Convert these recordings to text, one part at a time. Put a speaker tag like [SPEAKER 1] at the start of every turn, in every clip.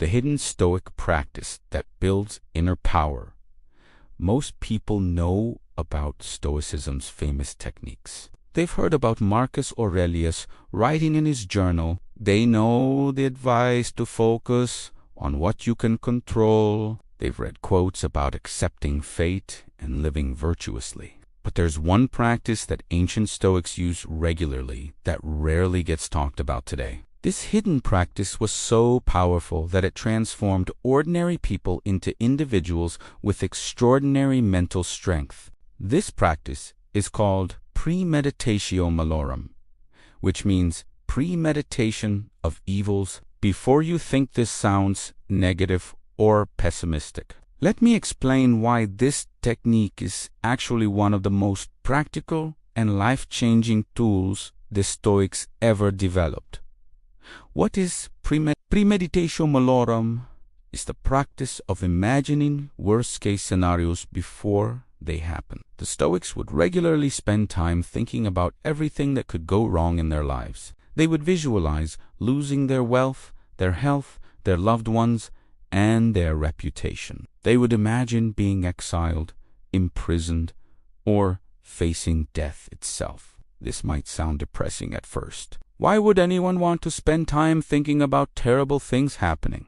[SPEAKER 1] the hidden Stoic practice that builds inner power. Most people know about Stoicism's famous techniques. They've heard about Marcus Aurelius writing in his journal. They know the advice to focus on what you can control. They've read quotes about accepting fate and living virtuously. But there's one practice that ancient Stoics used regularly that rarely gets talked about today. This hidden practice was so powerful that it transformed ordinary people into individuals with extraordinary mental strength. This practice is called premeditatio malorum, which means premeditation of evils before you think. This sounds negative or pessimistic. Let me explain why this technique is actually one of the most practical and life-changing tools the Stoics ever developed. What is premeditatio malorum? Is the practice of imagining worst-case scenarios before they happen. The Stoics would regularly spend time thinking about everything that could go wrong in their lives. They would visualize losing their wealth, their health, their loved ones, and their reputation. They would imagine being exiled, imprisoned, or facing death itself. This might sound depressing at first. Why would anyone want to spend time thinking about terrible things happening?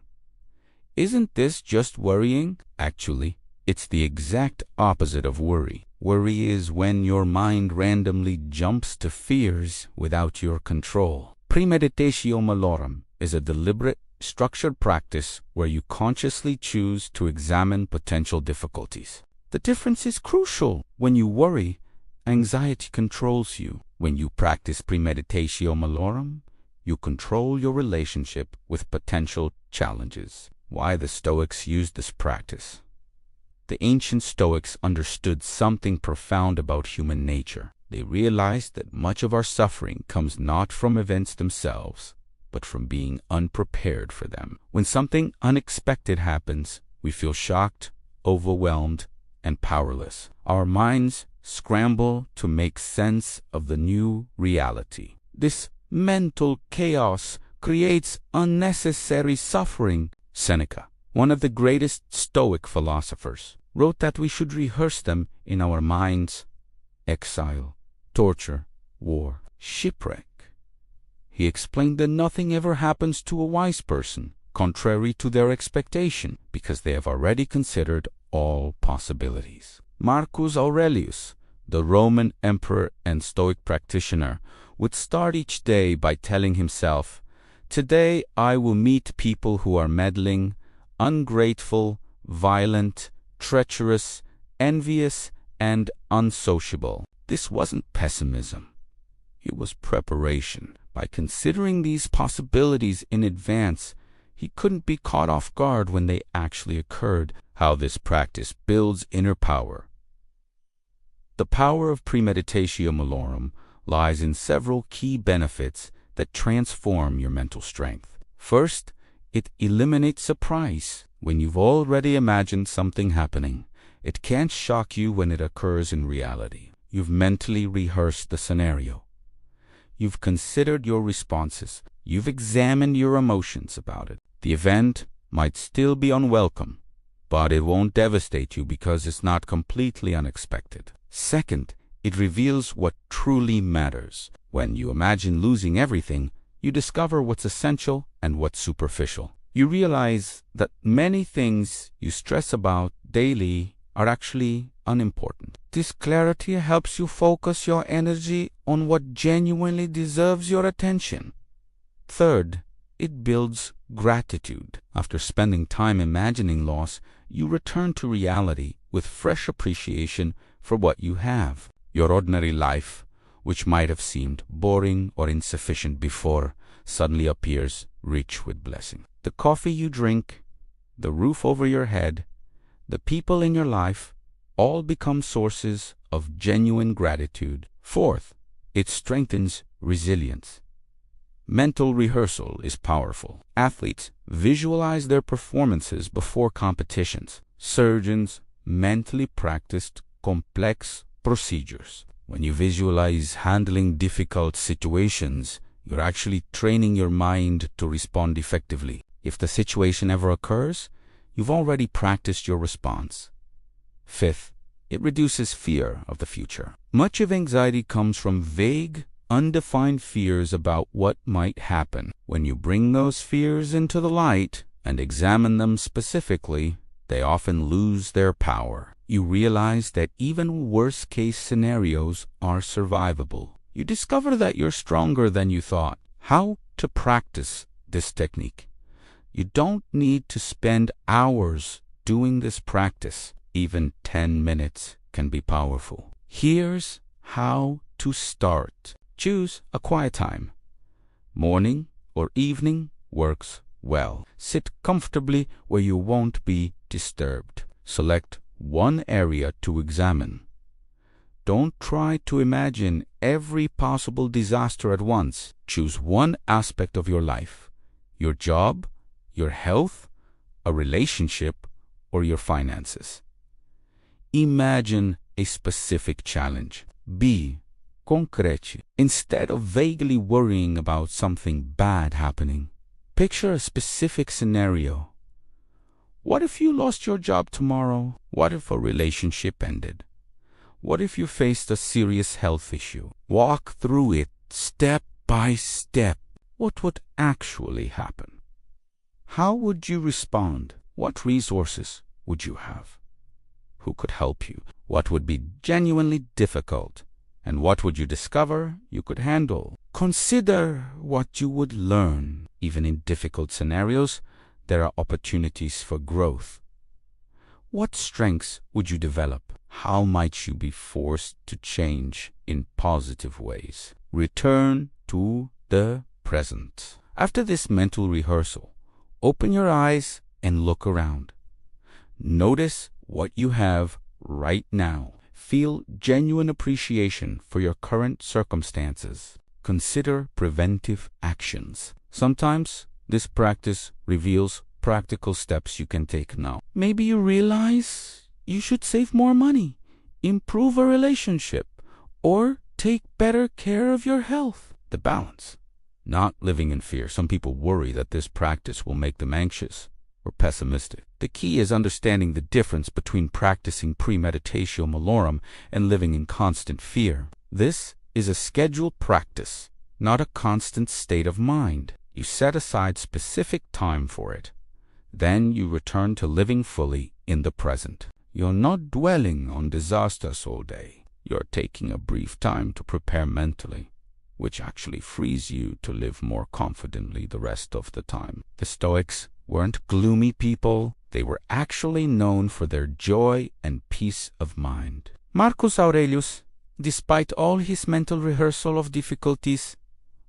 [SPEAKER 1] Isn't this just worrying? Actually, it's the exact opposite of worry. Worry is when your mind randomly jumps to fears without your control. Premeditatio malorum is a deliberate, structured practice where you consciously choose to examine potential difficulties. The difference is crucial. When you worry, anxiety controls you. When you practice premeditatio malorum, you control your relationship with potential challenges. Why the Stoics used this practice? The ancient Stoics understood something profound about human nature. They realized that much of our suffering comes not from events themselves, but from being unprepared for them. When something unexpected happens, we feel shocked, overwhelmed, and powerless. Our minds scramble to make sense of the new reality. This mental chaos creates unnecessary suffering. Seneca, one of the greatest Stoic philosophers, wrote that we should rehearse them in our minds: exile, torture, war, shipwreck. He explained that nothing ever happens to a wise person contrary to their expectation, because they have already considered all possibilities. Marcus Aurelius, the Roman emperor and Stoic practitioner, would start each day by telling himself, "Today I will meet people who are meddling, ungrateful, violent, treacherous, envious, and unsociable." This wasn't pessimism. It was preparation. By considering these possibilities in advance, he couldn't be caught off guard when they actually occurred. How this practice builds inner power. The power of premeditatio malorum lies in several key benefits that transform your mental strength. First, it eliminates surprise. When you've already imagined something happening, it can't shock you when it occurs in reality. You've mentally rehearsed the scenario. You've considered your responses. You've examined your emotions about it. The event might still be unwelcome, but it won't devastate you because it's not completely unexpected. Second, it reveals what truly matters. When you imagine losing everything, you discover what's essential and what's superficial. You realize that many things you stress about daily are actually unimportant. This clarity helps you focus your energy on what genuinely deserves your attention. Third, it builds gratitude. After spending time imagining loss, you return to reality with fresh appreciation for what you have. Your ordinary life, which might have seemed boring or insufficient before, suddenly appears rich with blessing. The coffee you drink, the roof over your head, the people in your life, all become sources of genuine gratitude. Fourth, it strengthens resilience. Mental rehearsal is powerful. Athletes visualize their performances before competitions. Surgeons mentally practiced complex procedures. When you visualize handling difficult situations, you're actually training your mind to respond effectively. If the situation ever occurs, you've already practiced your response. Fifth, it reduces fear of the future. Much of anxiety comes from vague, undefined fears about what might happen. When you bring those fears into the light and examine them specifically, they often lose their power. You realize that even worst-case scenarios are survivable. You discover that you're stronger than you thought. How to practice this technique? You don't need to spend hours doing this practice. Even 10 minutes can be powerful. Here's how to start. Choose a quiet time. Morning or evening works well. Sit comfortably where you won't be disturbed. Select one area to examine. Don't try to imagine every possible disaster at once. Choose one aspect of your life: your job, your health, a relationship, or your finances. Imagine a specific challenge. Be concrete. Instead of vaguely worrying about something bad happening, picture a specific scenario. What if you lost your job tomorrow? What if a relationship ended? What if you faced a serious health issue? Walk through it step by step. What would actually happen? How would you respond? What resources would you have? Who could help you? What would be genuinely difficult? And what would you discover you could handle? Consider what you would learn. Even in difficult scenarios, there are opportunities for growth. What strengths would you develop? How might you be forced to change in positive ways? Return to the present. After this mental rehearsal, open your eyes and look around. Notice what you have right now. Feel genuine appreciation for your current circumstances. Consider preventive actions. Sometimes this practice reveals practical steps you can take now. Maybe you realize you should save more money, improve a relationship, or take better care of your health. The balance. Not living in fear. Some people worry that this practice will make them anxious or pessimistic. The key is understanding the difference between practicing premeditatio malorum and living in constant fear. This is a scheduled practice, not a constant state of mind. You set aside specific time for it. Then you return to living fully in the present. You're not dwelling on disasters all day. You're taking a brief time to prepare mentally, which actually frees you to live more confidently the rest of the time. The Stoics weren't gloomy people. They were actually known for their joy and peace of mind. Marcus Aurelius, despite all his mental rehearsal of difficulties,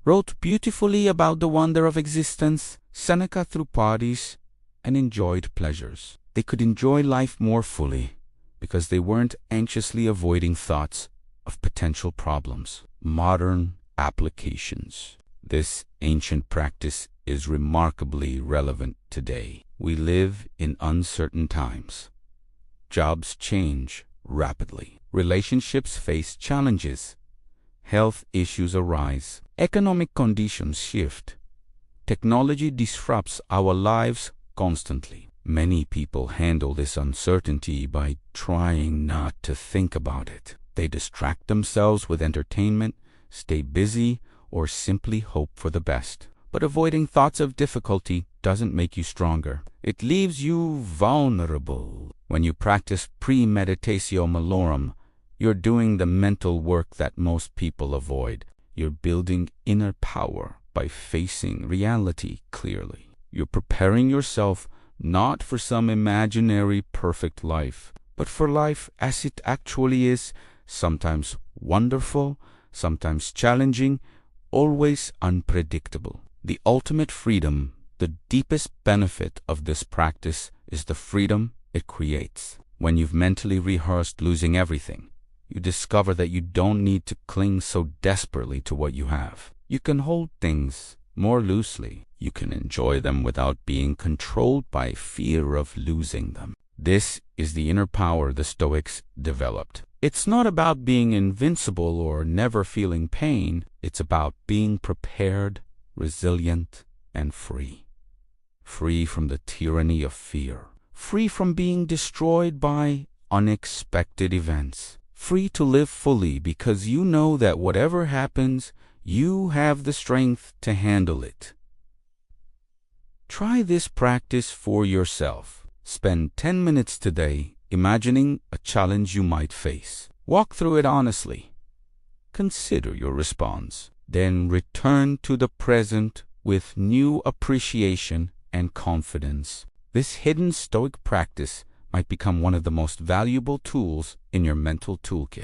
[SPEAKER 1] wrote beautifully about the wonder of existence. Seneca threw parties and enjoyed pleasures. They could enjoy life more fully because they weren't anxiously avoiding thoughts of potential problems. Modern applications. This ancient practice is remarkably relevant today. We live in uncertain times. Jobs change rapidly. Relationships face challenges. Health issues arise. Economic conditions shift. Technology disrupts our lives constantly. Many people handle this uncertainty by trying not to think about it. They distract themselves with entertainment, stay busy, or simply hope for the best. But avoiding thoughts of difficulty doesn't make you stronger. It leaves you vulnerable. When you practice premeditatio malorum, you're doing the mental work that most people avoid. You're building inner power by facing reality clearly. You're preparing yourself not for some imaginary perfect life, but for life as it actually is, sometimes wonderful, sometimes challenging, always unpredictable. The ultimate freedom, the deepest benefit of this practice is the freedom it creates. When you've mentally rehearsed losing everything, you discover that you don't need to cling so desperately to what you have. You can hold things more loosely. You can enjoy them without being controlled by fear of losing them. This is the inner power the Stoics developed. It's not about being invincible or never feeling pain. It's about being prepared, resilient, and free. free from the tyranny of fear, free from being destroyed by unexpected events, free to live fully because you know that whatever happens, you have the strength to handle it. Try this practice for yourself. Spend 10 minutes today imagining a challenge you might face. Walk through it honestly. Consider your response. Then return to the present with new appreciation and confidence. This hidden Stoic practice might become one of the most valuable tools in your mental toolkit.